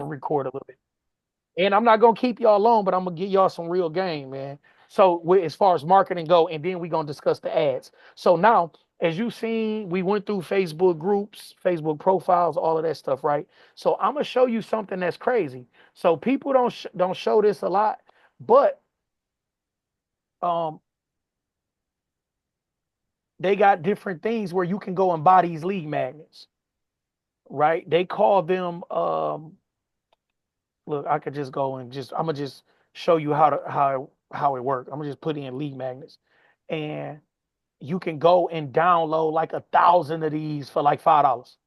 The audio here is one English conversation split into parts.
record a little bit. And I'm not gonna keep y'all long, but I'm gonna give y'all some real game, man. So as far as marketing go, and then we're gonna discuss the ads. So now, as you seen, we went through Facebook groups, Facebook profiles, all of that stuff, right? So I'm gonna show you something that's crazy. So people don't show this a lot, but um, they got different things where you can go and buy these lead magnets, right? They call them look, I could just go and just I'm gonna just show you how it works. I'm gonna just put in lead magnets, and you can go and download like 1,000 of these for like $5.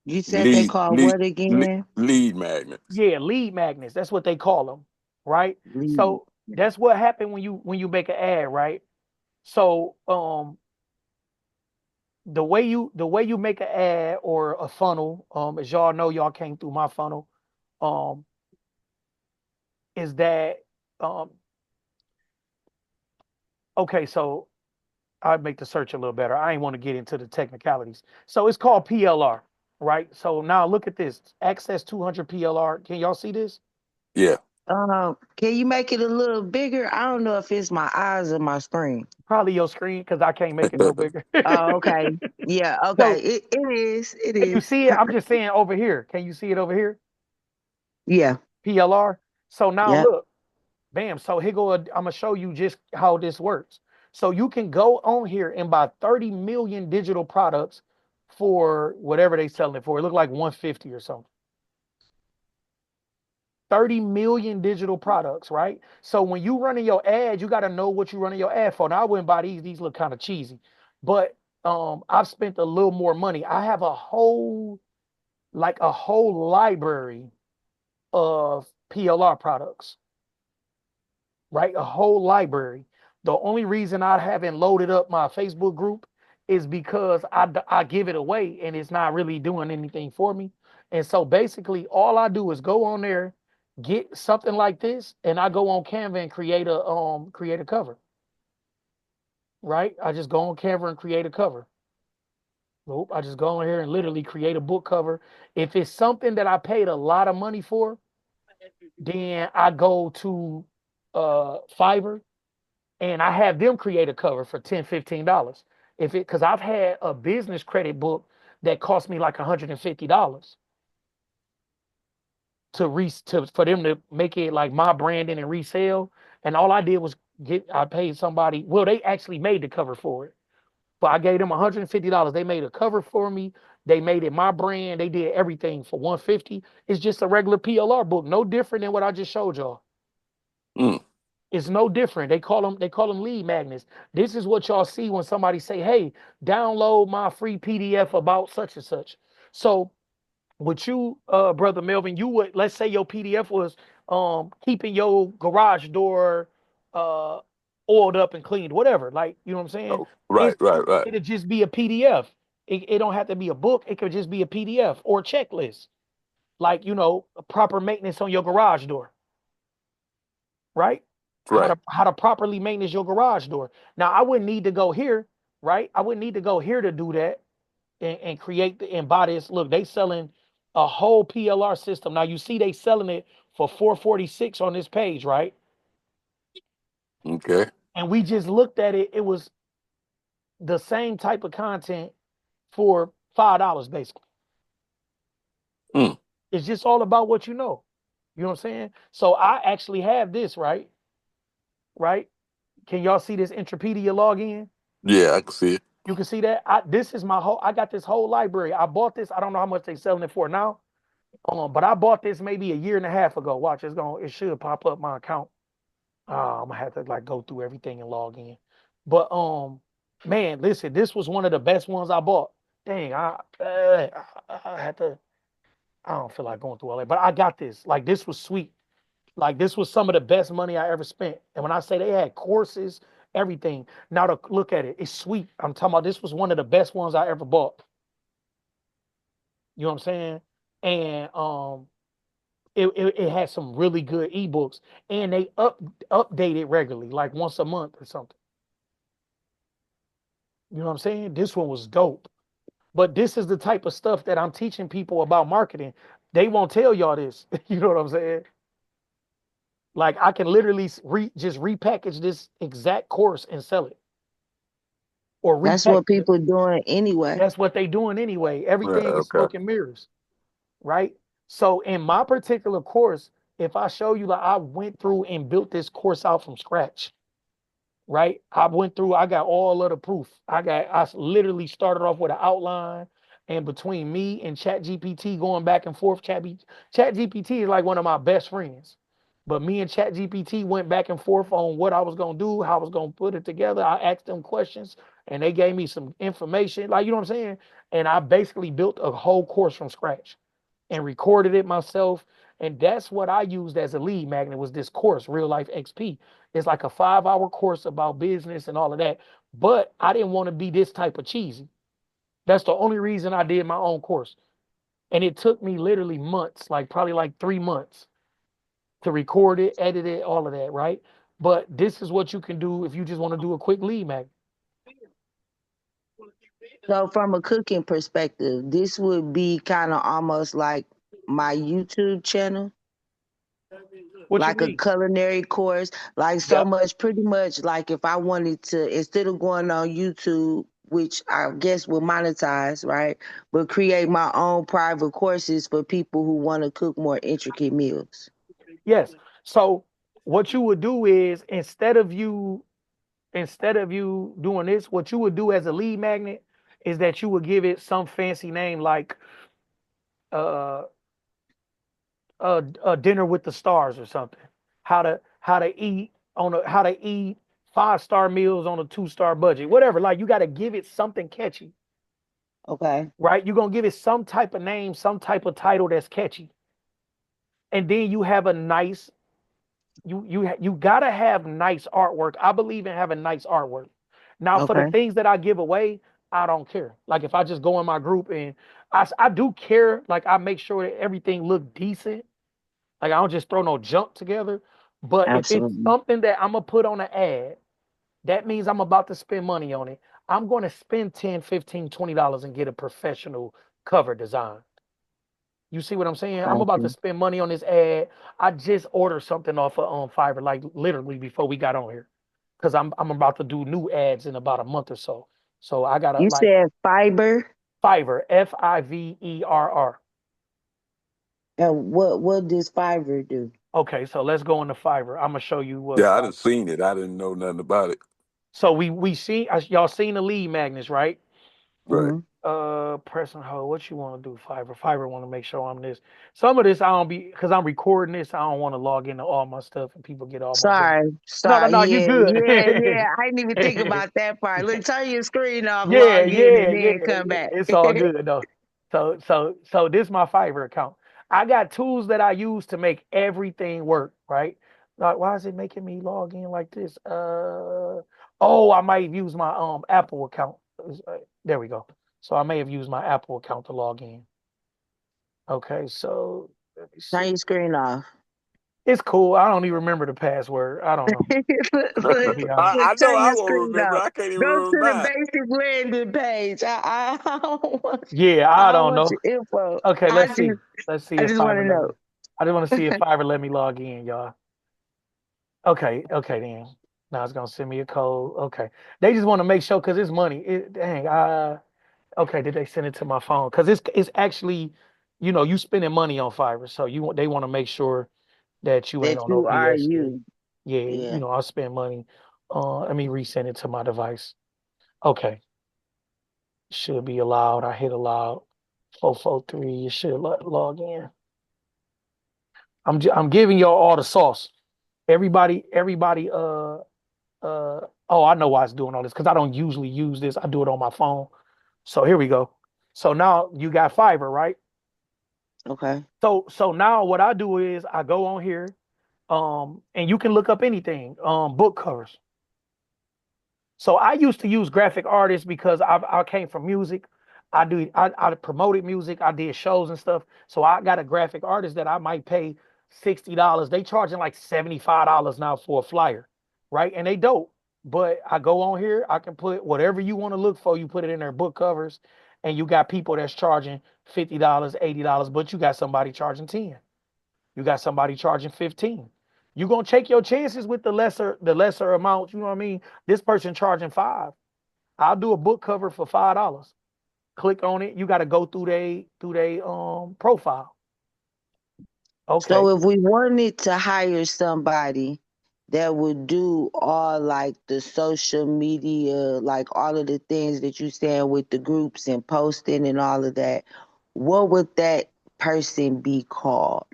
You said they Lead, called lead, what lead, again? lead magnets. Yeah, lead magnets. That's what they call them, right? Lead. So that's what happened when you make an ad, right? So the way you make an ad or a funnel, as y'all know, y'all came through my funnel, um, is that um okay, so I'd make the search a little better. I ain't want to get into the technicalities. So it's called PLR, right? So now look at this. Access 200 PLR. Can y'all see this? Yeah. Can you make it a little bigger? I don't know if it's my eyes or my screen. Probably your screen because I can't make it no bigger. Oh, okay. Yeah, okay. So It is. It can you is. see it? I'm just saying over here. Can you see it over here? Yeah. PLR. So now Yep. look, bam. So here go. I'm gonna show you just how this works. So you can go on here and buy 30 million digital products for whatever they selling it for. It look like 150 or something. 30 million digital products, right? So when you running your ads, you got to know what you're running your ad for. Now I wouldn't buy these. These look kind of cheesy, but I've spent a little more money. I have a whole library of PLR products, right? A whole library. The only reason I haven't loaded up my Facebook group is because I give it away and it's not really doing anything for me. And so basically, all I do is go on there, get something like this, and I go on Canva and create a cover. Right? I just go on Canva and create a cover. Nope. I just go on here and literally create a book cover. If it's something that I paid a lot of money for, then I go to Fiverr and I have them create a cover for $10, $15. If it because I've had a business credit book that cost me like $150 to for them to make it like my branding and resale. And all I did was I paid somebody. Well, they actually made the cover for it, but I gave them $150. They made a cover for me. They made it my brand. They did everything for 150. It's just a regular PLR book, no different than what I just showed y'all. Mm. It's no different. They call them lead magnets. This is what y'all see when somebody say, "Hey, download my free PDF about such and such." So, with you, brother Melvin, you would let's say your PDF was keeping your garage door uh oiled up and cleaned, whatever. Like, you know what I'm saying? Oh, right, It's right, right, it'll just be a PDF. It don't have to be a book. It could just be a PDF or a checklist. Like, proper maintenance on your garage door, right? How right. to how to properly maintenance your garage door. Now I wouldn't need to go here, right? I wouldn't need to go here to do that and create and buy this. Look, they selling a whole PLR system. Now you see they selling it for 446 on this page, right? Okay. And we just looked at it. It was the same type of content for $5 basically. Mm. It's just all about what you know. You know what I'm saying? So I actually have this, right? Right? Can y'all see this Intrapedia login? Yeah, I can see it. You can see that. This is my whole. I got this whole library. I bought this. I don't know how much they selling it for now. But I bought this maybe a year and a half ago. Watch, it should pop up my account. I'm gonna have to like go through everything and log in. But man, listen, this was one of the best ones I bought. Dang, I had to. I don't feel like going through all that, but I got this. Like this was sweet. Like this was some of the best money I ever spent. And when I say they had courses, everything. Now to look at it, it's sweet. I'm talking about this was one of the best ones I ever bought. You know what I'm saying? And it had some really good ebooks, and they update it regularly, like once a month or something. You know what I'm saying? This one was dope. But this is the type of stuff that I'm teaching people about marketing. They won't tell y'all this. You know what I'm saying? Like I can literally just repackage this exact course and sell it, or That's what repackage it. people doing anyway. That's what they doing anyway. Right. Everything is Okay. smoke and mirrors, right? So in my particular course, if I show you, like, I went through and built this course out from scratch, right? I went through, I got all of the proof. I literally started off with an outline, and between me and Chat GPT going back and forth, Chat GPT is like one of my best friends. But me and Chat GPT went back and forth on what I was gonna do, how I was gonna put it together. I asked them questions and they gave me some information, like, you know what I'm saying? And I basically built a whole course from scratch and recorded it myself. And that's what I used as a lead magnet, was this course, Real Life XP. It's like a 5-hour course about business and all of that. But I didn't want to be this type of cheesy. That's the only reason I did my own course. And it took me literally months, like probably like 3 months to record it, edit it, all of that, right? But this is what you can do if you just want to do a quick lead magnet. So from a cooking perspective, this would be kind of almost like my YouTube channel, What you like a mean? culinary course, like so Yep. much, pretty much like if I wanted to, instead of going on YouTube, which I guess will monetize, right? But create my own private courses for people who want to cook more intricate meals. Yes. So what you would do is, instead of you doing this, what you would do as a lead magnet is that you would give it some fancy name like uh, a dinner with the stars or something. How to eat 5-star meals on a 2-star budget, whatever. Like you got to give it something catchy, Okay. right? You're gonna give it some type of name, some type of title that's catchy, and then you have a nice you gotta have nice artwork. I believe in having nice artwork. Now, for the Okay. things that I give away, I don't care. Like if I just go in my group and I do care, like I make sure that everything look decent. Like I don't just throw no junk together. But if it's Absolutely. something that I'm gonna put on an ad, that means I'm about to spend money on it. I'm going to spend 10, 15, $20 and get a professional cover design. You see what I'm saying? I'm about to Gotcha. spend money on this ad. I just ordered something off of Fiverr, like literally before we got on here, because I'm about to do new ads in about a month or so. So I gotta You like said fiber, Fiverr, Fiverr. and what does fiber do? Okay, so let's go into Fiverr. I'm gonna show you what Yeah, I Fiverr. done seen it. I didn't know nothing about it. So we see y'all seen the lead magnets, right? Right. Hmm. Press and hold. What you want to do, Fiverr? Fiverr want to make sure I'm this. Some of this I don't be, because I'm recording this. I don't want to log into all my stuff and people get all my business. Sorry, No, no, sorry. no. You Yeah, good? yeah, yeah. I didn't even think about that part. Look, turn your screen off, Yeah, log in, yeah, and yeah. then come back. It's all good though. So this is my Fiverr account. I got tools that I use to make everything work. Right? Like, why is it making me log in like this? Oh, I might use my Apple account. There we go. So I may have used my Apple account to log in. Okay, so let me Turn see. your screen off. It's cool. I don't even remember the password. I don't know. look, To look, be honest. I know turn I your won't screen remember. off. I can't even Go to remember the mine. basic landing page. I don't want, Yeah, I I don't don't want know. your info. Okay, let's see. Let's see I if just want to Fiverr let know. me. I just want to see if Fiverr let me log in, y'all. Okay, okay then. Now it's gonna send me a code. Okay. They just want to make sure because it's money. Dang, okay, did they send it to my phone? Because it's actually, you spending money on Fiverr. So they want to make sure that you ain't That on no you are BS shit. you. Yeah, Yeah. I spend money. Let me resend it to my device. Okay, should be allowed. I hit allowed. 443. You should log in. I'm giving y'all all the sauce. Everybody. Oh, I know why it's doing all this because I don't usually use this. I do it on my phone. So here we go. So now you got Fiverr, right? Okay. So now what I do is I go on here, and you can look up anything, book covers. So I used to use graphic artists because I came from music. I promoted music. I did shows and stuff. So I got a graphic artist that I might pay $60. They charging like $75 now for a flyer, right? And they dope. But I go on here, I can put whatever you want to look for. You put it in their book covers, and you got people that's charging $50, $80, but you got somebody charging 10. You got somebody charging 15. You're gonna take your chances with the lesser amount, you know what I mean? This person charging 5. I'll do a book cover for $5. Click on it. You got to go through they profile. Okay. So if we wanted to hire somebody that would do all like the social media, like all of the things that you saying with the groups and posting and all of that, what would that person be called?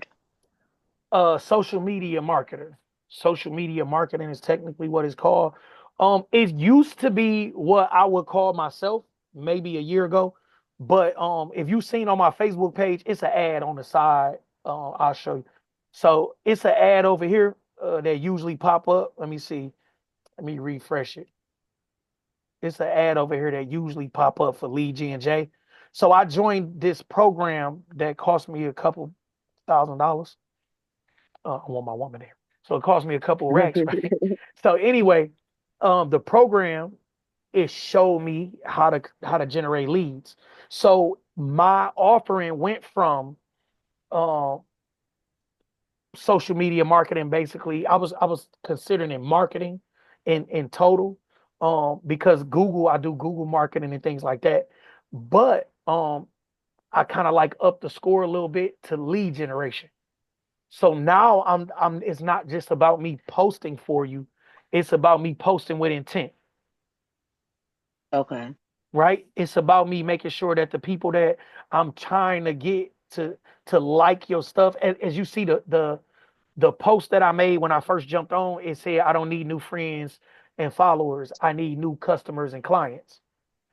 Social media marketer. Social media marketing is technically what it's called. It used to be what I would call myself maybe a year ago, but if you've seen on my Facebook page, it's an ad on the side. I'll show you. So it's an ad over here that usually pop up. Let me see. Let me refresh it. It's an ad over here that usually pop up for lead G&J. So I joined this program that cost me a couple $1,000. I want my woman there. So it cost me a couple racks, right? So anyway, the program, it showed me how to generate leads. So my offering went from uh, social media marketing. Basically, I was considering it marketing in total, because Google, I do Google marketing and things like that. But I kind of like up the score a little bit to lead generation. So now I'm it's not just about me posting for you, it's about me posting with intent, Okay. right? It's about me making sure that the people that I'm trying to get to like your stuff, as you see the post that I made when I first jumped on, it said I don't need new friends and followers. I need new customers and clients.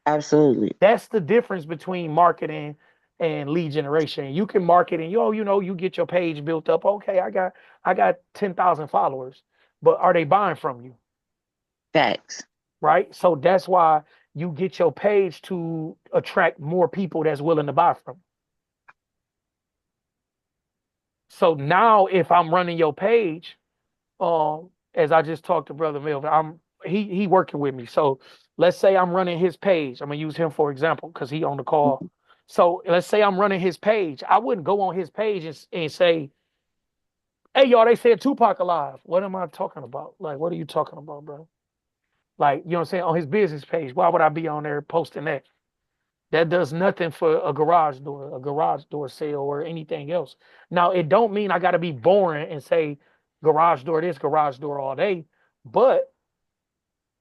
Absolutely. That's the difference between marketing and lead generation. You can market and you get your page built up. Okay, I got 10,000 followers, but are they buying from you? Facts. Right? So that's why you get your page to attract more people that's willing to buy from you. So now if I'm running your page, as I just talked to Brother Melvin, he working with me. So let's say I'm running his page. I'm gonna use him for example because he on the call. So let's say I'm running his page. I wouldn't go on his page and say, "Hey y'all, they said Tupac alive." What am I talking about? Like, what are you talking about, bro? Like, you know what I'm saying? On his business page, why would I be on there posting that? That does nothing for a garage door sale, or anything else. Now, it don't mean I got to be boring and say garage door this, garage door all day, but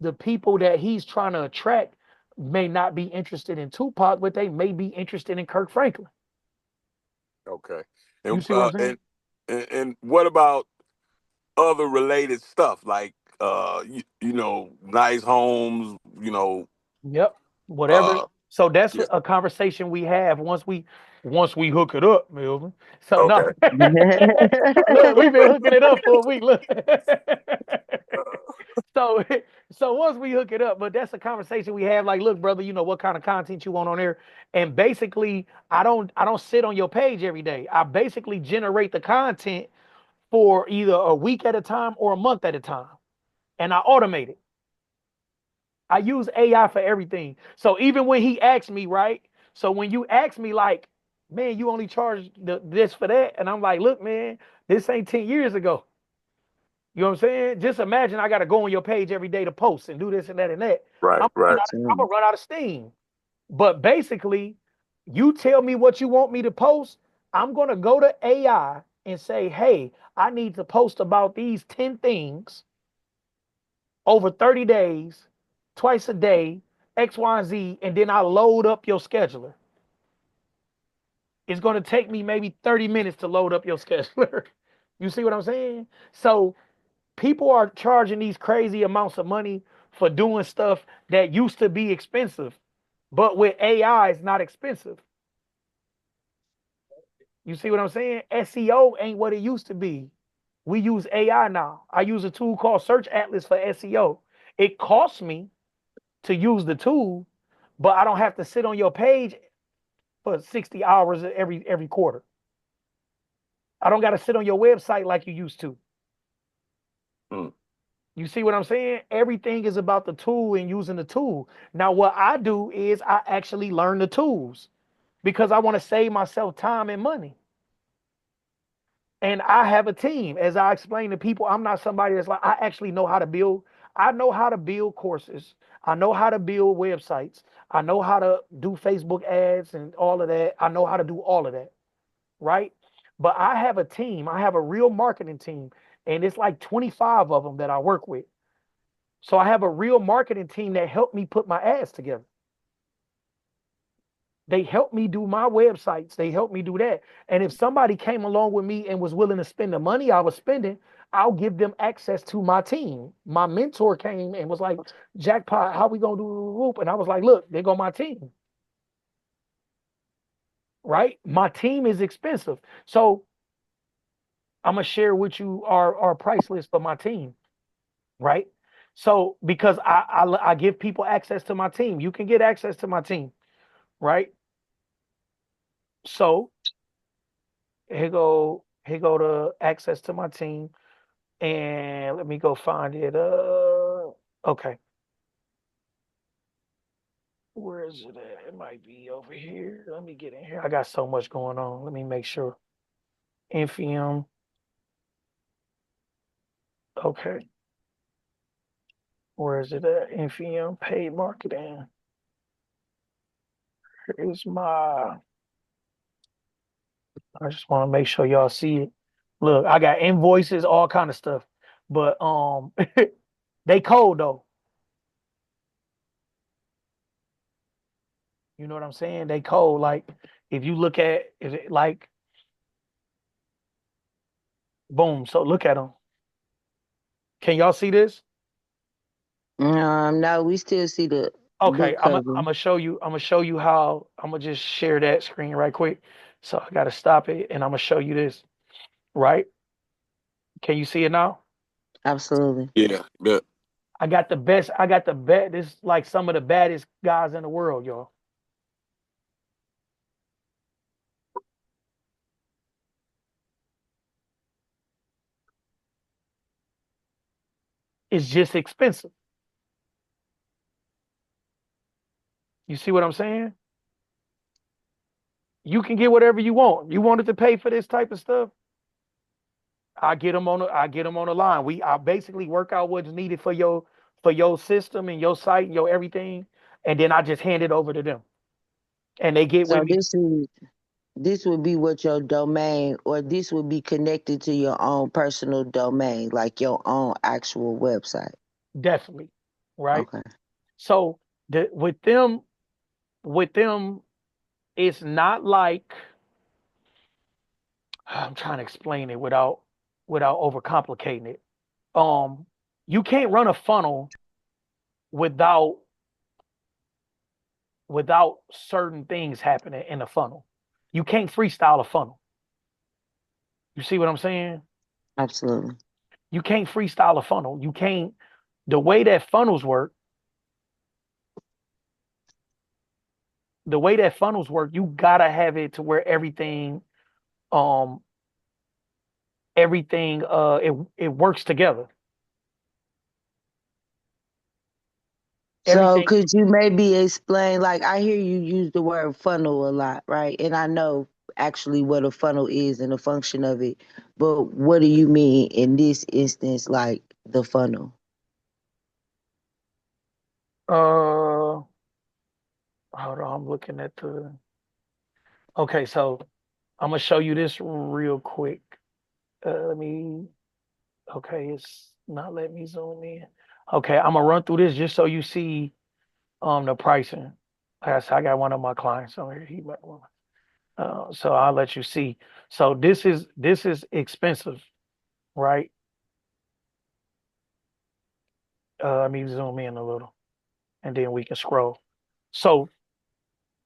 the people that he's trying to attract may not be interested in Tupac, but they may be interested in Kirk Franklin. Okay. You And see what I'm saying? and what about other related stuff like nice homes, Yep. Whatever. uh So that's yeah. a conversation we have once we hook it up, Melvin. So no, Okay. look, we've been hooking it up for a week. Look. So so once we hook it up, but that's a conversation we have. Like, look, brother, what kind of content you want on there? And basically, I don't sit on your page every day. I basically generate the content for either a week at a time or a month at a time. And I automate it. I use AI for everything. So even when he asked me, right? So when you ask me, like, man, you only charge this for that, and I'm like, look, man, this ain't 10 years ago. You know what I'm saying? Just imagine I got to go on your page every day to post and do this and that and that. Right, right. I'm gonna run out of steam. But basically, you tell me what you want me to post. I'm gonna go to AI and say, hey, I need to post about these 10 things over 30 days, twice a day, X, Y, and Z, and then I load up your scheduler. It's going to take me maybe 30 minutes to load up your scheduler. You see what I'm saying? So people are charging these crazy amounts of money for doing stuff that used to be expensive, but with AI, it's not expensive. You see what I'm saying? SEO ain't what it used to be. We use AI now. I use a tool called Search Atlas for SEO. It costs me to use the tool, but I don't have to sit on your page for 60 hours every quarter. I don't got to sit on your website like you used to. Mm. You see what I'm saying? Everything is about the tool and using the tool. Now, what I do is I actually learn the tools because I want to save myself time and money. And I have a team. As I explain to people, I'm not somebody that's like, I actually know how to build. I know how to build courses. I know how to build websites. I know how to do Facebook ads and all of that. I know how to do all of that. Right. But I have a team. I have a real marketing team. And it's like 25 of them that I work with. So I have a real marketing team that helped me put my ads together. They helped me do my websites. They helped me do that. And if somebody came along with me and was willing to spend the money I was spending, I'll give them access to my team. My mentor came and was like, "Jackpot, how we gonna do the whoop?" And I was like, "Look, there go my team." Right? My team is expensive. So I'm gonna share with you our price list for my team. Right? So because I give people access to my team, you can get access to my team. Right? So here go the access to my team. And let me go find it. Okay. Where is it at? It might be over here. Let me get in here. I got so much going on. Let me make sure. Infium. Okay. Where is it at? Infium paid marketing. Here's my. I just want to make sure y'all see it. Look, I got invoices, all kind of stuff. But they cold though. You know what I'm saying? They cold. Like if you look at is it like boom. So look at them. Can y'all see this? No, we still see the Okay, book cover. I'm gonna show you. I'm gonna show you how. I'm gonna just share that screen right quick. So I gotta stop it, and I'm gonna show you this. Right? Can you see it now? Absolutely. Yeah, yeah. I got the best. I got the best. This is like some of the baddest guys in the world, y'all. It's just expensive. You see what I'm saying? You can get whatever you want. You wanted to pay for this type of stuff. I get them on the line. I basically work out what's needed for your system and your site and your everything, and then I just hand it over to them, and they get with So me. this would be what your domain, or this would be connected to your own personal domain, like your own actual website. Definitely, right? Okay. So with them, it's not like I'm trying to explain it without overcomplicating it. Um, you can't run a funnel without without certain things happening in the funnel. You can't freestyle a funnel. You see what I'm saying? Absolutely. You can't freestyle a funnel. You can't. The way that funnels work, the way that funnels work, you gotta have it to where um, it works together. So Everything. could you maybe explain, like I hear you use the word funnel a lot, right? And I know actually what a funnel is and the function of it, but what do you mean in this instance, like the funnel? Uh, hold on. I'm looking at the. Okay, so I'm gonna show you this real quick. Let me. Okay, it's not letting me zoom in. Okay, I'm gonna run through this just so you see the pricing. I got one of my clients on here. So I'll let you see. So this is expensive, right? Let me zoom in a little, and then we can scroll. So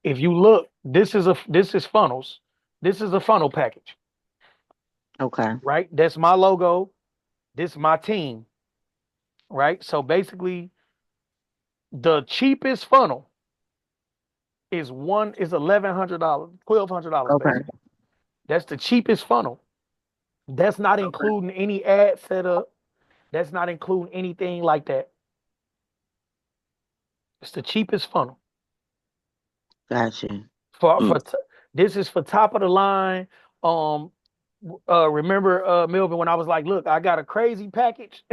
if you look, this is funnels. This is a funnel package, Okay. right? That's my logo. This is my team, right? So basically, the cheapest funnel is $1,100, $1,200 Okay. basically. That's the cheapest funnel. That's not Okay. including any ad setup. That's not including anything like that. It's the cheapest funnel. Gotcha. For Mm. for t- this is for top of the line. Um, remember, Melvin, when I was like, look, I got a crazy package.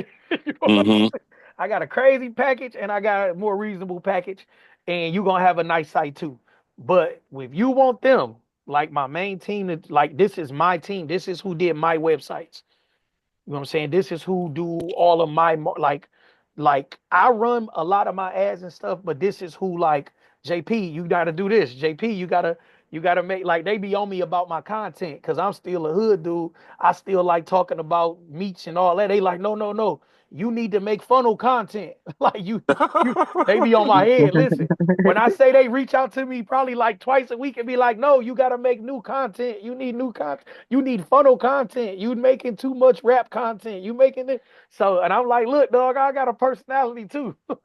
You know what I'm Hmm. saying? I got a crazy package and I got a more reasonable package, and you're gonna have a nice site too. But if you want them, like my main team, like this is my team. This is who did my websites. You know what I'm saying? This is who do all of my like I run a lot of my ads and stuff, but this is who like JP, you gotta do this. JP, you gotta make like they be on me about my content because I'm still a hood dude. I still like talking about meats and all that. They like, no, no, no. You need to make funnel content. Like you they be on my head. Listen, when I say they reach out to me probably like twice a week and be like, no, you gotta make new content. You need new content. You need funnel content. You making too much rap content. You making it. So, and I'm like, look, dog, I got a personality too. You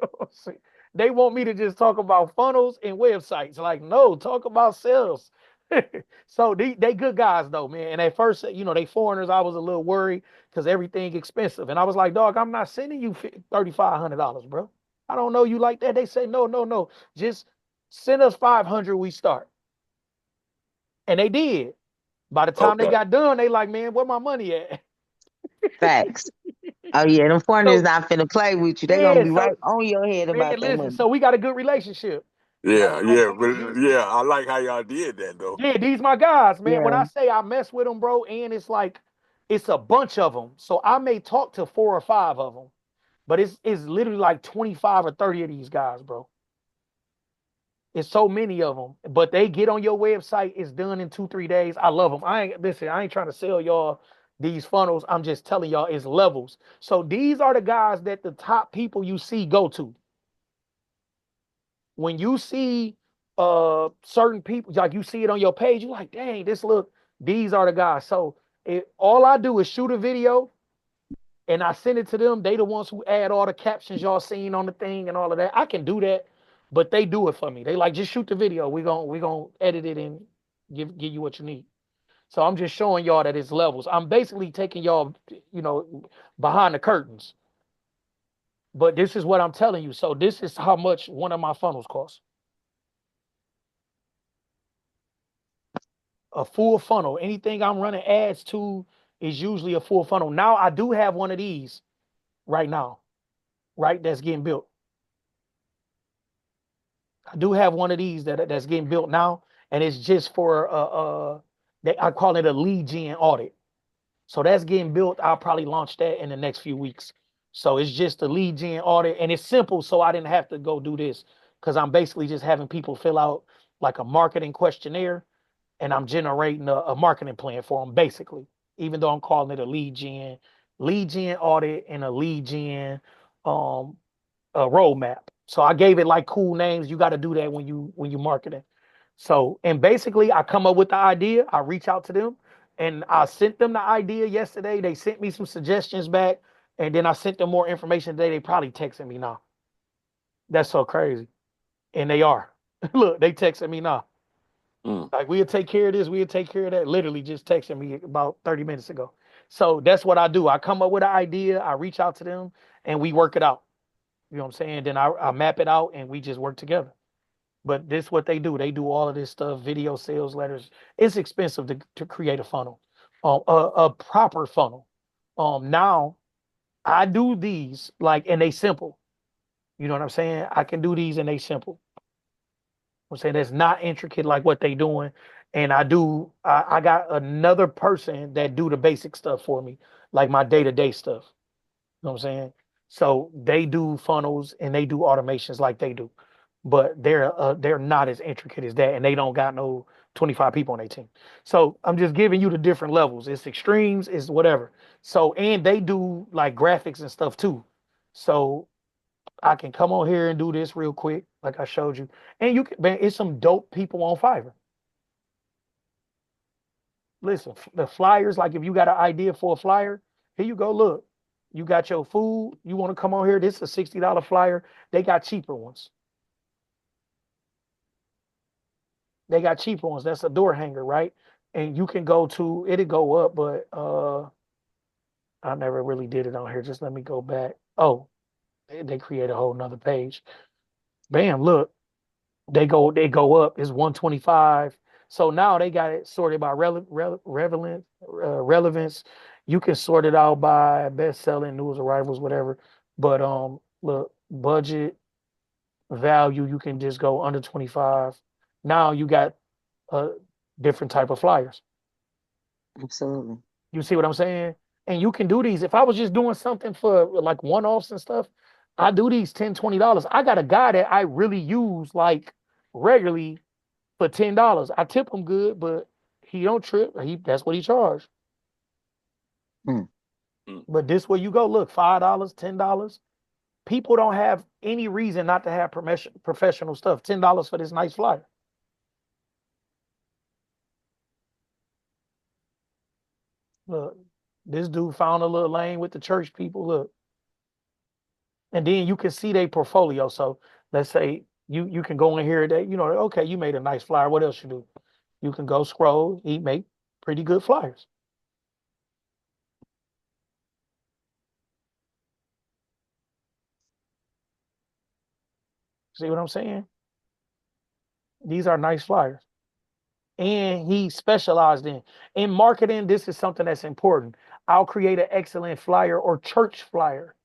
know what I'm saying? They want me to just talk about funnels and websites. Like, no, talk about sales. So they good guys though, man. And at first, they foreigners. I was a little worried because everything expensive. And I was like, dog, I'm not sending you $3,500, bro. I don't know you like that. They say, no, no, no. Just send us 500. We start. And they did. By the time they Okay. got done, they like, man, where my money at? Facts. Oh yeah, them foreigners So not finna play with you. They gonna yeah, be so right on your head man, about that listen, money. so we got a good relationship. Yeah, Like yeah, but yeah, I like how y'all did that though. yeah, these my guys, man. When Yeah. I say I mess with them, bro, and it's like it's a bunch of them. So I may talk to 4 or 5 of them, but it's literally like 25 or 30 of these guys, bro. It's so many of them, but they get on your website. It's done in 2 3 days. I love them. I ain't listen. I ain't trying to sell y'all these funnels. I'm just telling y'all it's levels. So these are the guys that the top people you see go to. When you see certain people, like you see it on your page, you're like, dang, this look. These are the guys. So all I do is shoot a video and I send it to them. They the ones who add all the captions y'all seen on the thing and all of that. I can do that, but they do it for me. They like just shoot the video. We gonna edit it and give you what you need. So I'm just showing y'all that it's levels. I'm basically taking y'all, behind the curtains. But this is what I'm telling you. So this is how much one of my funnels costs. A full funnel. Anything I'm running ads to is usually a full funnel. Now I do have one of these right now, right? That's getting built. I do have one of these that's getting built now, and it's just for I call it a lead gen audit. So that's getting built. I'll probably launch that in the next few weeks. So it's just a lead gen audit, and it's simple. So I didn't have to go do this because I'm basically just having people fill out like a marketing questionnaire, and I'm generating a marketing plan for them, basically. Even though I'm calling it a lead gen audit, and a lead gen um a roadmap. So I gave it like cool names. You got to do that when you marketing. So and basically I come up with the idea. I reach out to them, and I sent them the idea yesterday. They sent me some suggestions back, and then I sent them more information today. They probably texting me now. That's so crazy, and they are. Look, they texting me now. Mm. Like we'll take care of this. We'll take care of that. Literally just texting me about 30 minutes ago. So that's what I do. I come up with an idea. I reach out to them, and we work it out. You know what I'm saying? Then I map it out and we just work together. But this is what they do. They do all of this stuff, video sales letters. It's expensive to create a funnel, a proper funnel. Now I do these like, and they simple. You know what I'm saying? I can do these and they simple. I'm saying that's not intricate like what they doing. And I got another person that do the basic stuff for me, like my day-to-day stuff. You know what I'm saying? So they do funnels and they do automations like they do, but they're not as intricate as that, and they don't got no 25 people on their team. So I'm just giving you the different levels. It's extremes, it's whatever. So and they do like graphics and stuff too. So I can come on here and do this real quick, like I showed you, and you can. Man, it's some dope people on Fiverr. Listen, the flyers, like if you got an idea for a flyer, here you go. Look, you got your food. You want to come on here? This is a $60 flyer. They got cheaper ones. They got cheaper ones. That's a door hanger, right? And you can go to it'll go up, but I never really did it on here. Just let me go back. Oh, they create a whole nother page. Bam, look, they go up. It's 125. So now they got it sorted by relevance. You can sort it out by best selling, news arrivals, whatever. But look, budget, value, you can just go under 25. Now you got a different type of flyers. Absolutely. You see what I'm saying? And you can do these. If I was just doing something for like one-offs and stuff, I do these $10, $20. I got a guy that I really use like regularly for $10. I tip him good, but he don't trip. That's what he charged. Mm. But this way you go, look, $5, $10. People don't have any reason not to have professional stuff. $10 for this nice flyer. Look, this dude found a little lane with the church people. Look. And then you can see their portfolio. So let's say you can go in here today, okay, you made a nice flyer. What else you do? You can go scroll, he make pretty good flyers. See what I'm saying? These are nice flyers. And he specialized in marketing. This is something that's important. I'll create an excellent flyer or church flyer.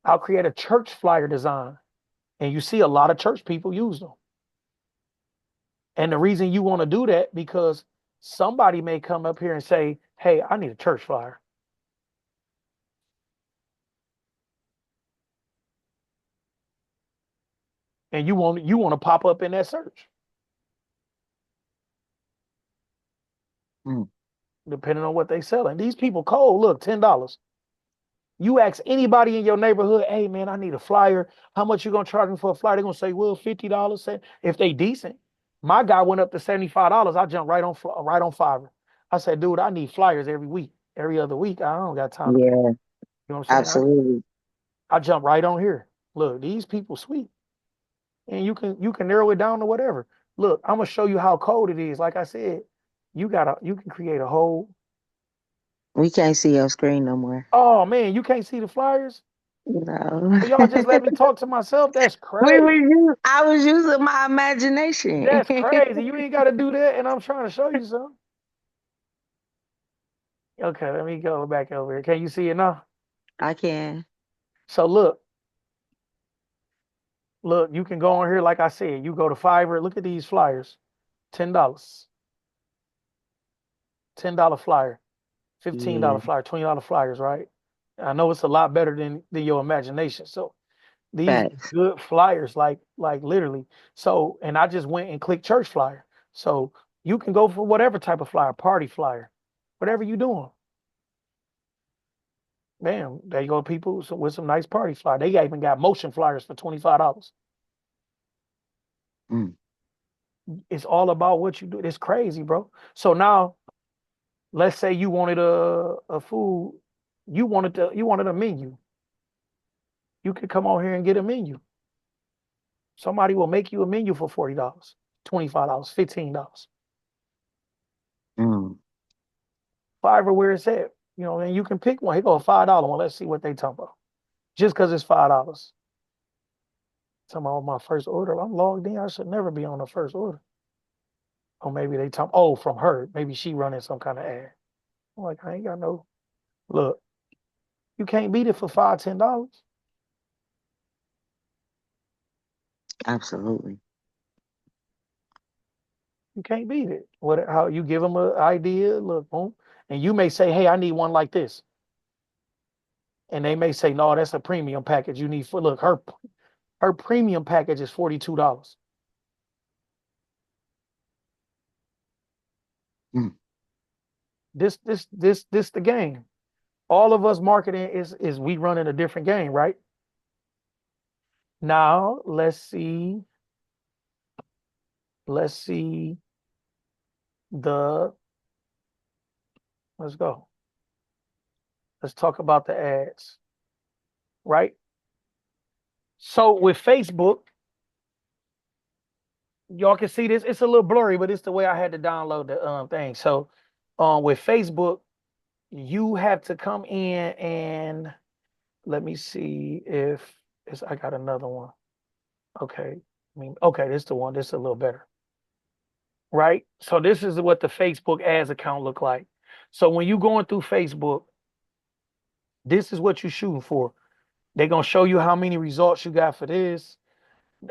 I'll create a church flyer design. And you see a lot of church people use them. And the reason you want to do that, because somebody may come up here and say, hey, I need a church flyer. And you want to pop up in that search. Mm. Depending on what they selling. These people cold, look, $10. You ask anybody in your neighborhood, hey man, I need a flyer. How much you gonna charge me for a flyer? They're gonna say, well, $50. If they decent. My guy went up to $75. I jumped right on Fiverr. I said, dude, I need flyers every week, every other week. I don't got time to pay. Yeah, You know what I'm saying? absolutely. I jump right on here. Look, these people sweet. And you can narrow it down to whatever. Look, I'm gonna show you how cold it is. Like I said, you can create a whole. We can't see your screen no more. Oh man, you can't see the flyers. No. So y'all just let me talk to myself. That's We crazy. was I was using my imagination. That's crazy. You ain't got to do that, and I'm trying to show you something. Okay, let me go back over here. Can you see it now? I can. So look, you can go on here. Like I said, you go to Fiverr. Look at these flyers. $10, $10 flyer, Yeah. $15 flyer, $20 flyers. Right? I know it's a lot better than your imagination. So these Facts. good flyers, like literally. So, and I just went and clicked church flyer. So you can go for whatever type of flyer, party flyer, whatever you doing. Bam, there you go, people with some nice party flyer. They even got motion flyers for $25. Mm. It's all about what you do. It's crazy, bro. So now, let's say you wanted a food, you wanted a menu. You could come on here and get a menu. Somebody will make you a menu for $40, $25, $15. Mm. Fiverr where it's at. And you can pick one. Here go a $5 one. Let's see what they talk about. Just because it's $5. Talking about my first order. I'm logged in. I should never be on the first order. Or maybe they talk, oh, from her. Maybe she running some kind of ad. I'm like, I ain't got no. Look, you can't beat it for $5, $10. Absolutely. You can't beat it. How you give them an idea, look, boom. And you may say, hey, I need one like this. And they may say, no, that's a premium package. You need for look, her premium package is $42. Mm. This the game. All of us marketing is we running a different game, right? Now let's see the let's go. Let's talk about the ads, right? So with Facebook, y'all can see this. It's a little blurry, but it's the way I had to download the thing. So with Facebook, you have to come in and let me see if it's, I got another one. Okay. I mean, okay, this is the one. This is a little better. Right? So this is what the Facebook ads account look like. So when you going through Facebook, this is what you're shooting for. They're gonna show you how many results you got for this,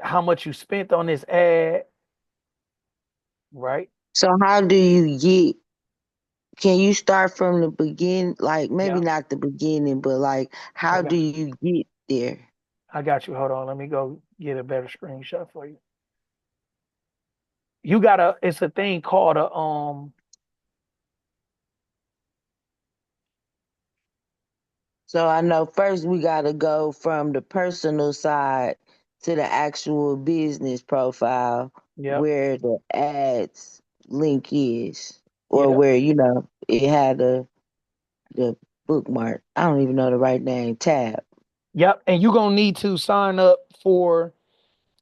how much you spent on this ad, right? So how do you get? Can you start from the beginning? Like maybe Yeah, not the beginning, but like I how do got you. you get there? I got you. Hold on. Let me go get a better screenshot for you. You got a it's a thing called a So I know first we got to go from the personal side to the actual business profile yep, where the ads link is, or yep, where it had the bookmark. I don't even know the right name. Tab. yep. And you're gonna need to sign up for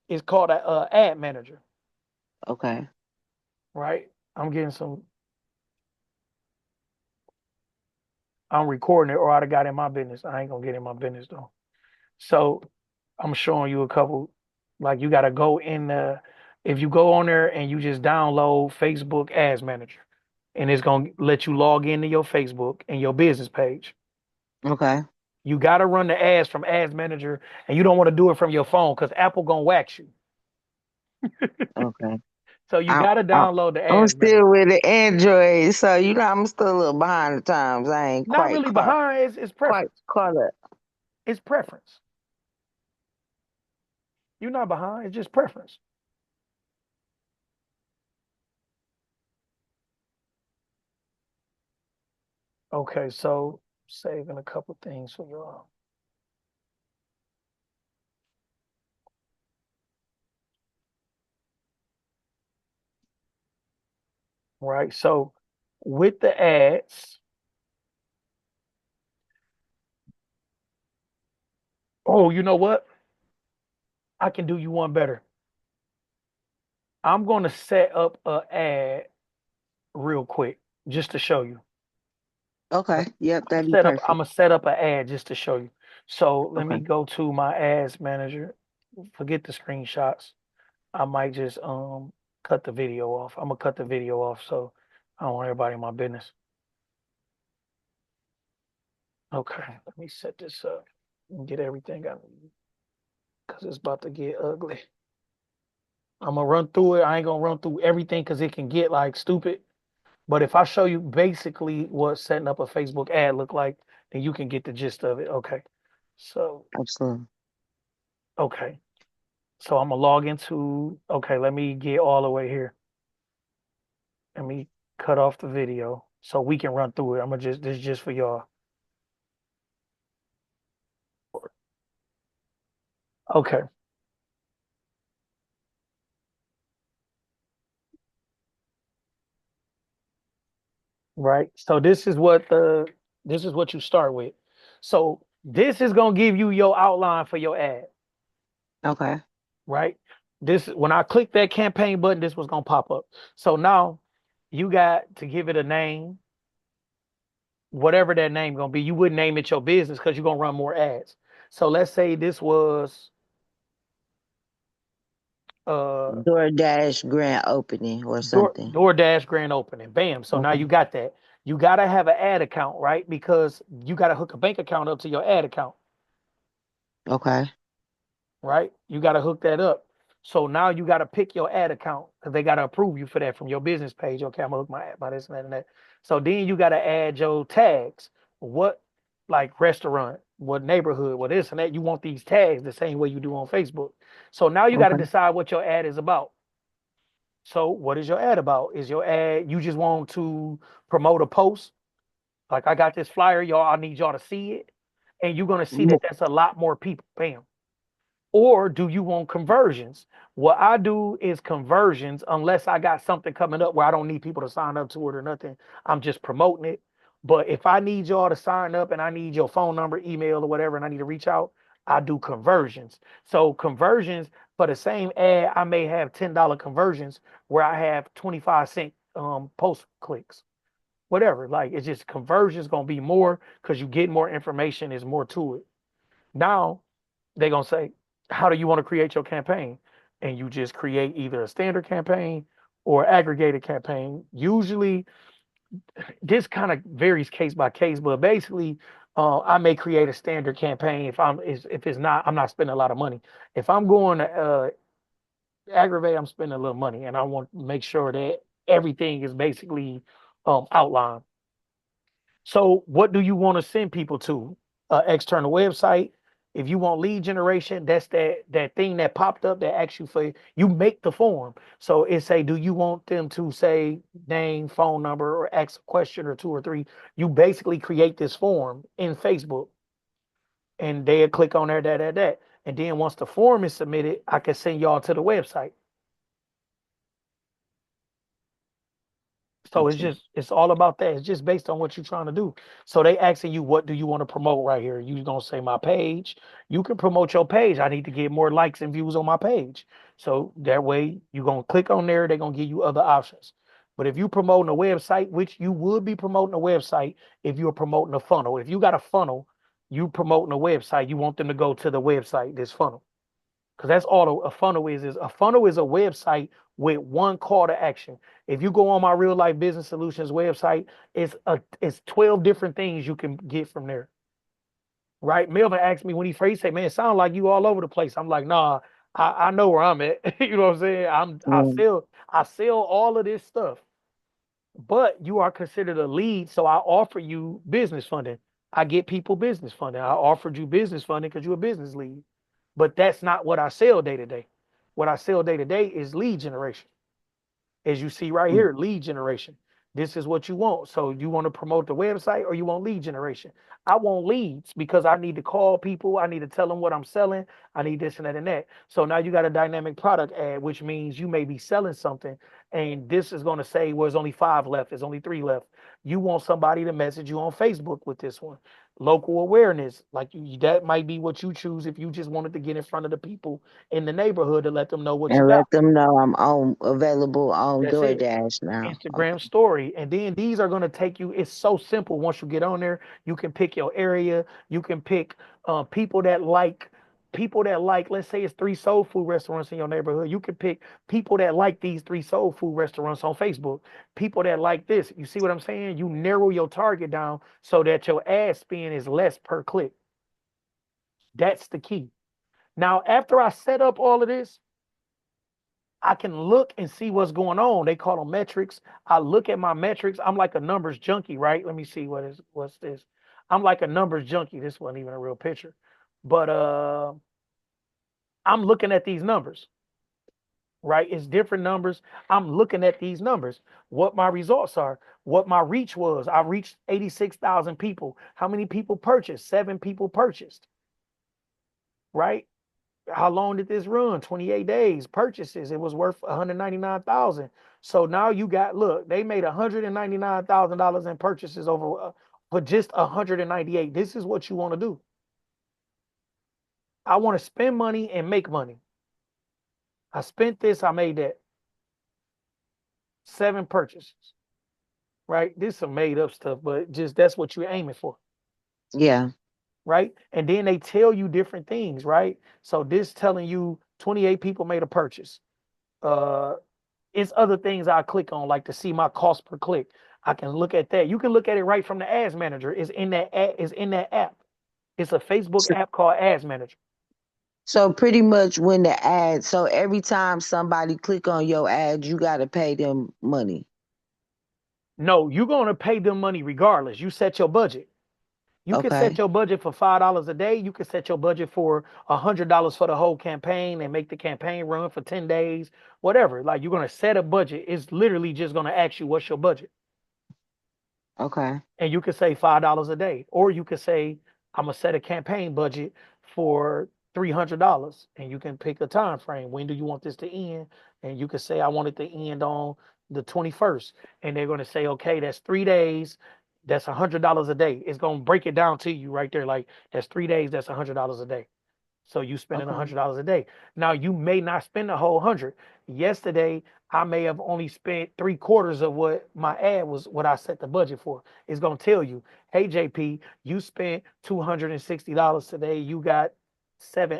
it's called a ad manager, Okay. right? I'm getting some I'm recording it or I'd have got in my business. I ain't gonna get in my business though. So I'm showing you a couple. Like you gotta go in the if you go on there and you just download Facebook Ads Manager, and it's gonna let you log into your Facebook and your business page. Okay. You gotta run the ads from Ads Manager, and you don't want to do it from your phone because Apple gonna wax you. Okay. So you I, gotta I download the I'm Ads Manager. still with the Android, so I'm still a little behind the times. I ain't Not quite really caught behind. It's quite preference. caught up. It's preference. You're not behind. It's just preference. Okay, so saving a couple things for y'all. Right. So with the ads, oh, you know what? I can do you one better. I'm going to set up a ad real quick just to show you. Okay. Right? Yep, that'd be I'm perfect. gonna set up an ad just to show you. So let me Okay. go to my ads manager. Forget the screenshots. I might just cut the video off. I'm gonna cut the video off so I don't want everybody in my business. Okay, let me set this up and get everything I need because it's about to get ugly. I'm gonna run through it. I ain't gonna run through everything because it can get like stupid. But if I show you basically what setting up a Facebook ad look like, then you can get the gist of it. Okay. So Absolutely. okay. So I'm gonna log into okay, let me get all the way here. Let me cut off the video so we can run through it. I'm gonna just this is just for y'all. Okay, right. So this is what you start with. So this is gonna give you your outline for your ad, Okay. right? This when I click that campaign button, this was gonna pop up. So now you got to give it a name, whatever that name gonna be. You wouldn't name it your business because you're gonna run more ads. So let's say this was uh DoorDash grand opening or something. DoorDash grand opening. Bam. So now Okay. you got that. You gotta have an ad account, right? Because you gotta hook a bank account up to your ad account, Okay. right? You gotta hook that up. So now you gotta pick your ad account because they gotta approve you for that from your business page. Okay, I'm gonna hook my ad by this and that and that. So then you gotta add your tags. What like restaurant, what neighborhood, what this and that. You want these tags the same way you do on Facebook. So now you gotta Okay. decide what your ad is about. So what is your ad about? Is your ad you just want to promote a post? Like I got this flyer, y'all. I need y'all to see it, and you're gonna see that Mo- that's a lot more people. Bam. Or do you want conversions? What I do is conversions, unless I got something coming up where I don't need people to sign up to it or nothing. I'm just promoting it. But if I need y'all to sign up and I need your phone number, email, or whatever, and I need to reach out, I do conversions. So conversions for the same ad, I may have $10 conversions where I have 25 cent post clicks. whatever. Like it's just conversion's gonna be more because you get more information, is more to it. Now they're gonna say, how do you want to create your campaign? And you just create either a standard campaign or aggregated campaign. Usually this kind of varies case by case, but basically, I may create a standard campaign if it's not, I'm not spending a lot of money. If I'm going to aggravate, I'm spending a little money, and I want to make sure that everything is basically outlined. So, what do you want to send people to? External website. If you want lead generation, that's that thing that popped up that asks you for. You make the form. So it say, do you want them to say name, phone number, or ask a question or two or three? You basically create this form in Facebook, and they'll click on there, that. And then once the form is submitted, I can send y'all to the website. So Okay. it's all about that. It's just based on what you're trying to do. So they asking you, what do you want to promote right here? You gonna say my page. You can promote your page. I need to get more likes and views on my page. So that way you're gonna click on there, they're gonna give you other options. But if you promoting a website, which you would be promoting a website if you're promoting a funnel. If you got a funnel, you promoting a website, you want them to go to the website, this funnel. Because that's all a funnel is a funnel is a website with one call to action. If you go on my real life business solutions website, it's 12 different things you can get from there. Right? Melvin asked me when he first said, man, it sounds like you all over the place. I'm like, nah, I know where I'm at. You know what I'm saying? Mm. I sell all of this stuff, but you are considered a lead. So I offer you business funding. I get people business funding. I offered you business funding because you're a business lead. But that's not what I sell day to day. What I sell day to day is lead generation. As you see right Mm. here, lead generation. This is what you want. So you want to promote the website or you want lead generation? I want leads because I need to call people. I need to tell them what I'm selling. I need this and that and that. So now you got a dynamic product ad, which means you may be selling something and this is going to say, well, there's only 5 left. There's only 3 left. You want somebody to message you on Facebook with this one. Local awareness, like that might be what you choose if you just wanted to get in front of the people in the neighborhood to let them know what you And got. let them know I'm on available on That's it. DoorDash now. Instagram Okay. story. And then these are going to take you. It's so simple. Once you get on there, you can pick your area. You can pick people that like let's say it's 3 soul food restaurants in your neighborhood. You can pick people that like these 3 soul food restaurants on Facebook. People that like this. You see what I'm saying? You narrow your target down so that your ad spend is less per click. That's the key. Now, after I set up all of this, I can look and see what's going on. They call them metrics. I look at my metrics. I'm like a numbers junkie, right? Let me see what's this. I'm like a numbers junkie. This wasn't even a real picture. But I'm looking at these numbers, right? It's different numbers. I'm looking at these numbers. What my results are, what my reach was. I reached 86,000 people. How many people purchased? 7 people purchased, right? How long did this run? 28 days. Purchases. It was worth 199,000. So now you got, look, they made $199,000 in purchases over for just 198. This is what you want to do. I want to spend money and make money. I spent this, I made that. 7 purchases. Right? This is some made up stuff, but just that's what you're aiming for. Yeah. Right? And then they tell you different things, right? So this telling you 28 people made a purchase. Uh it's other things I click on, like to see my cost per click. I can look at that. You can look at it right from the Ads Manager. It's in that app. It's a Facebook So, app called Ads Manager. so pretty much when the ad, so every time somebody click on your ad, you got to pay them money. No, you're gonna pay them money regardless. You set your budget. You can set Okay. your budget for $5 a day. You can set your budget for $100 for the whole campaign and make the campaign run for 10 days, whatever. Like you're gonna set a budget. It's literally just gonna ask you what's your budget. Okay. And you could say $5 a day, or you could say I'm gonna set a campaign budget for $300, and you can pick a time frame. When do you want this to end? And you could say I want it to end on the 21st, and they're gonna say, okay, that's 3 days. That's $100 a day. It's gonna break it down to you right there. Like that's 3 days. That's $100 a day. So you spending Okay. $100 a day. Now you may not spend the whole 100. Yesterday I may have only spent 3/4 of what my ad was, what I set the budget for. It's gonna tell you, hey JP, you spent $260 today. You got seven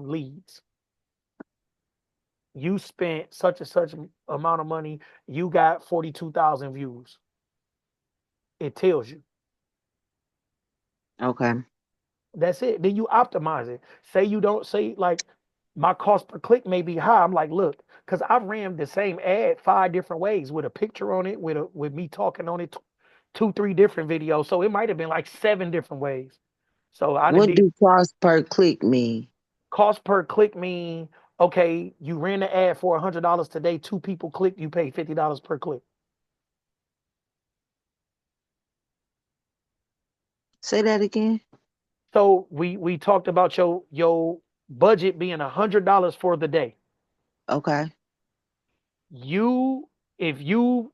leads. You spent such and such amount of money. You got 42,000 views. It tells you. Okay. That's it. Then you optimize it. Say you don't say like my cost per click may be high. I'm like, look, because I've ran the same ad 5 different ways with a picture on it, with me talking on it, two, 3 different videos. So it might have been like 7 different ways. So I done What did do cost per click mean? cost per click mean, okay, you ran the ad for $100 today, 2 people clicked, you pay $50 per click. Say that again. So we talked about your budget being $100 for the day. Okay. You if you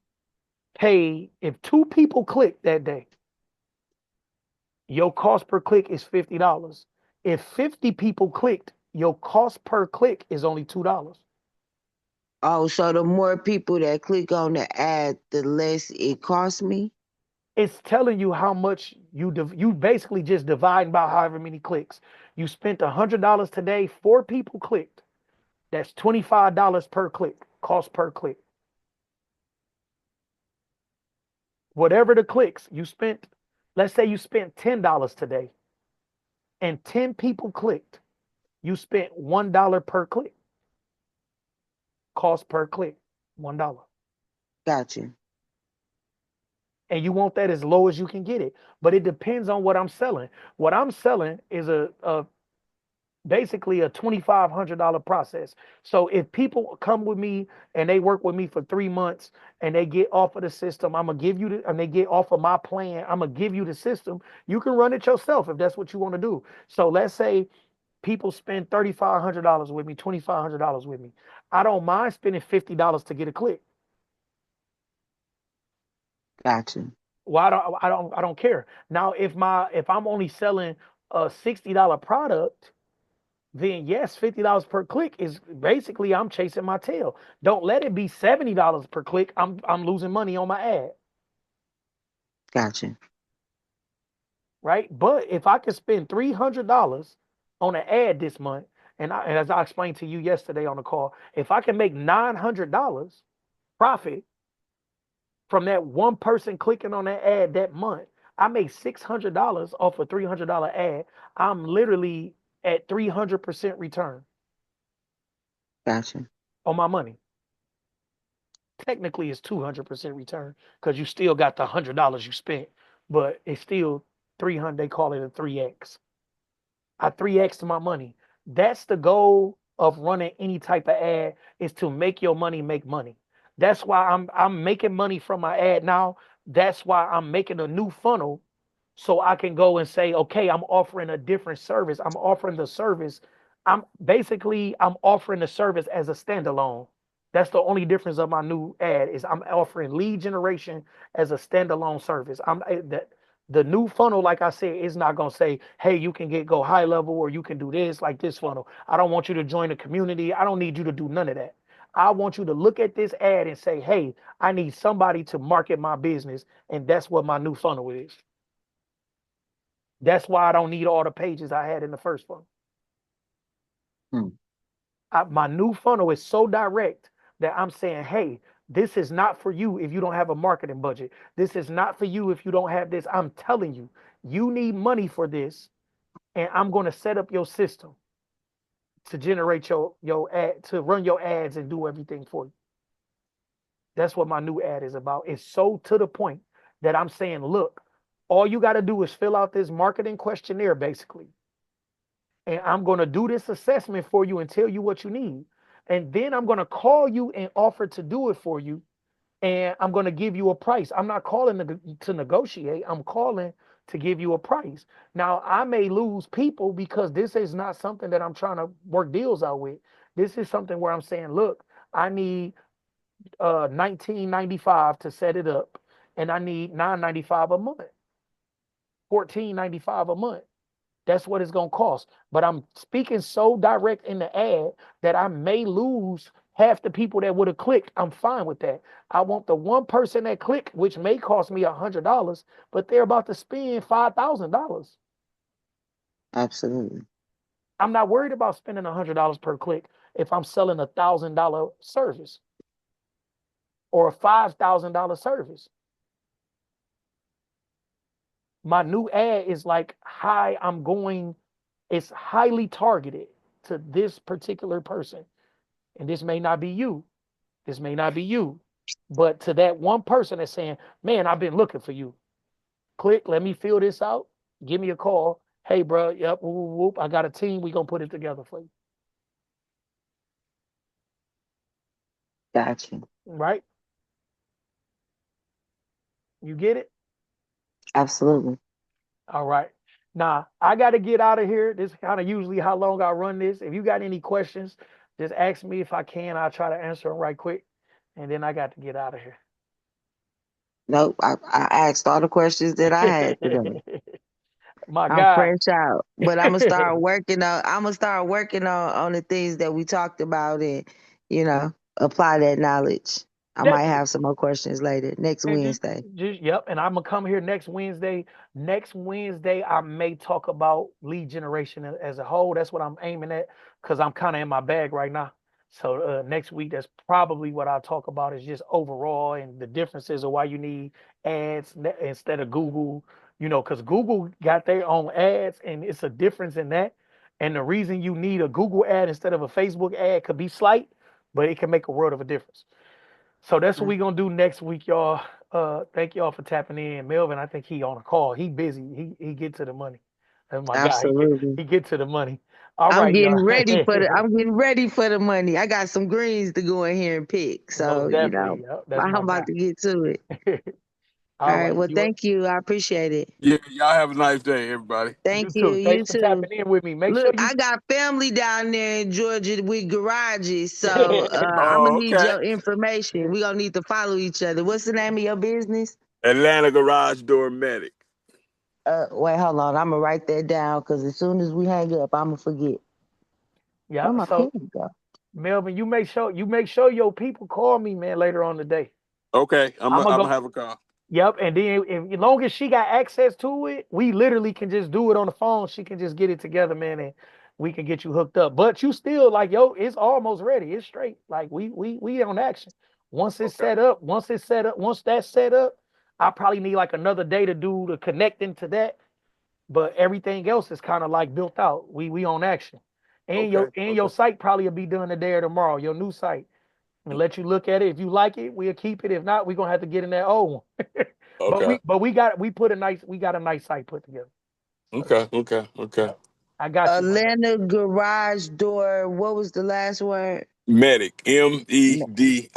pay if 2 people click that day, your cost per click is $50. If 50 people clicked, your cost per click is only $2. Oh, so the more people that click on the ad, the less it costs me? It's telling you how much you basically just divide by however many clicks. You spent $100 today, 4 people clicked. That's $25 per click, cost per click. Whatever the clicks you spent, let's say you spent $10 today and 10 people clicked, you spent $1 per click, cost per click, $1. Gotcha. And you want that as low as you can get it. But it depends on what I'm selling. What I'm selling is a basically a $2,500 process. So if people come with me and they work with me for 3 months and they get off of the system, I'm gonna give you the, and they get off of my plan, I'm gonna give you the system. You can run it yourself if that's what you want to do. So let's say people spend $3,500 with me, $2,500 with me. I don't mind spending $50 to get a click. Gotcha. Well, I don't care. Now, if I'm only selling a $60 product, then yes, $50 per click is basically I'm chasing my tail. Don't let it be $70 per click. I'm losing money on my ad, Gotcha. right? But if I can spend $300 on an ad this month, and as I explained to you yesterday on the call, if I can make $900 profit from that one person clicking on that ad that month, I made $600 off a $300 ad. I'm literally at 300% return Gotcha. on my money. Technically, it's 200% return because you still got the $100 you spent, but it's still 300. They call it a 3x. I 3x my money. That's the goal of running any type of ad, is to make your money make money. That's why I'm making money from my ad now. That's why I'm making a new funnel so I can go and say, okay, I'm offering a different service. I'm offering the service. I'm offering the service as a standalone. That's the only difference of my new ad, is I'm offering lead generation as a standalone service. The new funnel, like I said, is not going to say, hey, you can go high level or you can do this like this funnel. I don't want you to join a community. I don't need you to do none of that. I want you to look at this ad and say, hey, I need somebody to market my business. And that's what my new funnel is. That's why I don't need all the pages I had in the first funnel. Hmm. My new funnel is so direct that I'm saying, hey, this is not for you if you don't have a marketing budget. This is not for you if you don't have this. I'm telling you, you need money for this, and I'm going to set up your system to generate your ad, to run your ads and do everything for you. That's what my new ad is about. It's so to the point that I'm saying, look, all you got to do is fill out this marketing questionnaire, basically. And I'm going to do this assessment for you and tell you what you need. And then I'm going to call you and offer to do it for you. And I'm going to give you a price. I'm not calling to negotiate. I'm calling to give you a price. Now, I may lose people because this is not something that I'm trying to work deals out with. This is something where I'm saying, look, I need 19.95 to set it up, and I need 9.95 a month, 14.95 a month. That's what it's going to cost. But I'm speaking so direct in the ad that I may lose half the people that would have clicked, I'm fine with that. I want the one person that clicked, which may cost me $100, but they're about to spend $5,000. Absolutely. I'm not worried about spending $100 per click if I'm selling $1,000 service or a $5,000 service. My new ad is like, hi, it's highly targeted to this particular person. And this may not be you. This may not be you. But to that one person that's saying, man, I've been looking for you. Click, let me fill this out. Give me a call. Hey, bro, yep, whoop, whoop, whoop. I got a team. We're going to put it together for you. Gotcha. Right? You get it? Absolutely. All right. Now, I got to get out of here. This is kind of usually how long I run this. If you got any questions, just ask me if I can. I'll try to answer them right quick. And then I got to get out of Nope. I asked all the questions that I had today. here. My I'm God. fresh out. But I'm gonna start working on the things that we talked about and, apply that knowledge. I might Definitely. have some more questions later, next And just, Wednesday. just yep. And I'm gonna come here next Wednesday. Next Wednesday, I may talk about lead generation as a whole. That's what I'm aiming at because I'm kind of in my bag right now. So next week, that's probably what I'll talk about is just overall and the differences of why you need ads instead of Google. Because Google got their own ads, and it's a difference in that. And the reason you need a Google ad instead of a Facebook ad could be slight, but it can make a world of a difference. So that's what we're gonna do next week, y'all. Thank y'all for tapping in. Melvin, I think he on a call. He busy. He get to the money. That's my guy. Absolutely. He get to the money. All I'm right, getting y'all. ready for the money. I got some greens to go in here and pick. So, Most definitely. Yep, that's I'm my about to get to it. guy. All All right. right. Well, thank you. I appreciate it. Yeah, y'all have a nice day, everybody. You Thank you. too. Thanks You for too. tapping in with me. Make sure Look, you I got family down there in Georgia with garages, so I'm gonna Oh, need okay. your information. We gonna need to follow each other. What's the name of your business? Atlanta Garage Door Medic. Wait, hold on. I'm gonna write that down because as soon as we hang up, I'm gonna forget. yeah. Where my So pen go? Melvin, you make sure your people call me, man, later on today. Okay, I'm I'm gonna gonna I'm go. gonna have a call. Yep, and then as long as she got access to it, we literally can just do it on the phone. She can just get it together, man, and we can get you hooked up. But you still like, yo, it's almost ready. It's straight. Like we on action. Once it's Okay. set up, once that's set up, I probably need like another day to do the connecting to that. But everything else is kind of like built out. We on action. And Okay. your Okay. site probably will be done today or tomorrow, your new site. And let you look at it. If you like it, we'll keep it. If not, we're gonna have to get in that old one. But Okay. we got a nice site put together. So Okay. Okay. yeah, Okay. I got you, my guy. Atlanta garage door. What was the last word? Medic. MEDIC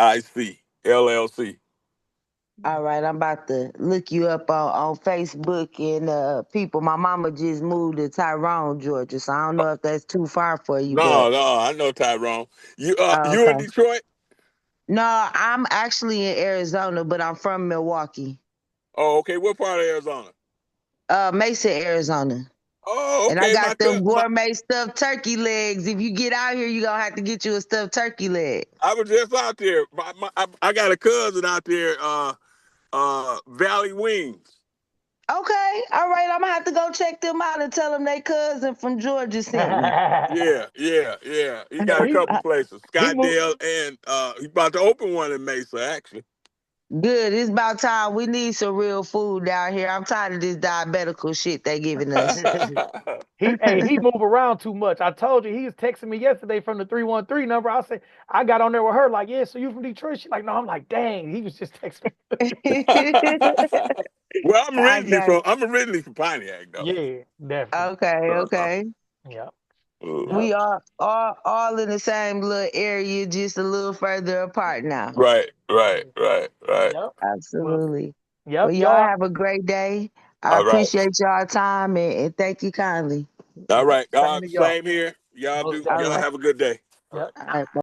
LLC. All right, I'm about to look you up on Facebook and people. My mama just moved to Tyrone, Georgia, so I don't know if that's too far for you, No, but no, I know Tyrone. You in okay. Detroit? No, I'm actually in Arizona, but I'm from Milwaukee, Oh, okay. What part of Arizona? Mesa, Arizona. Oh, And I okay. got them gourmet stuffed turkey legs. If you get out here, you gonna have to get you a stuffed turkey leg. I was just out there. I got a cousin out there. Valley Wings. Okay, all right. I'm gonna have to go check them out and tell them they cousin from Georgia sent me. Yeah, yeah, yeah. He got a he couple places, he moved. Scottsdale, and he's about to open one in Mesa, actually. Good. It's about time. We need some real food down here. I'm tired of this diabetical shit they giving us. He move around too much. I told you he was texting me yesterday from the 313 number. I said I got on there with her like, yeah, so you from Detroit? She's like, no. I'm like, dang, he was just texting Well, I got I'm originally from Pontiac, though. Yeah, definitely. okay, Uh-huh. okay. Yep. Uh, Yep. We are all in the same little area, just a little further apart now. right, right, right, right. Yep. Well, Absolutely. yep, Well, y'all y'all. have a great day. I All right, appreciate y'all time and thank you kindly. all Yep. right. Same to y'all. Same here. Most All Y'all right. definitely. have a good day. All Yep. right. All right.